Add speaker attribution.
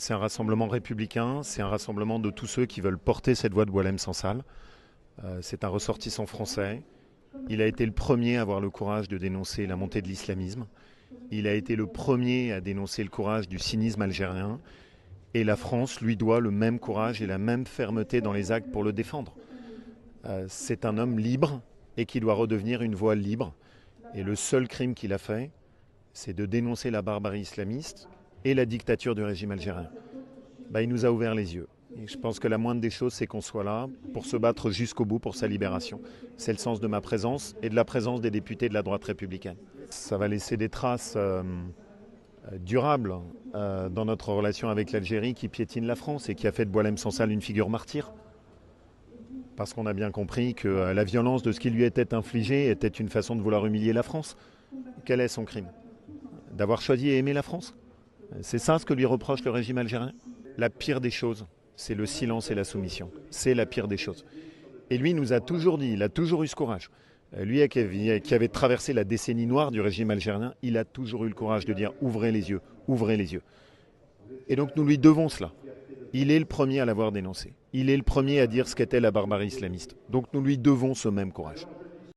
Speaker 1: C'est un rassemblement républicain, c'est un rassemblement de tous ceux qui veulent porter cette voix de Boualem Sansal. C'est un ressortissant français. Il a été le premier à avoir le courage de dénoncer la montée de l'islamisme. Il a été le premier à dénoncer le courage du cynisme algérien. Et la France lui doit le même courage et la même fermeté dans les actes pour le défendre. C'est un homme libre et qui doit redevenir une voix libre. Et le seul crime qu'il a fait, c'est de dénoncer la barbarie islamiste et la dictature du régime algérien. Il nous a ouvert les yeux. Et je pense que la moindre des choses, c'est qu'on soit là pour se battre jusqu'au bout pour sa libération. C'est le sens de ma présence et de la présence des députés de la droite républicaine. Ça va laisser des traces durables dans notre relation avec l'Algérie qui piétine la France et qui a fait de Boualem Sansal une figure martyre. Parce qu'on a bien compris que la violence de ce qui lui était infligé était une façon de vouloir humilier la France. Quel est son crime? D'avoir choisi et aimé la France? C'est ça ce que lui reproche le régime algérien? La pire des choses, c'est le silence et la soumission. C'est la pire des choses. Et lui nous a toujours dit, il a toujours eu ce courage. Lui qui avait traversé la décennie noire du régime algérien, il a toujours eu le courage de dire ouvrez les yeux, ouvrez les yeux. Et donc nous lui devons cela. Il est le premier à l'avoir dénoncé. Il est le premier à dire ce qu'était la barbarie islamiste. Donc nous lui devons ce même courage.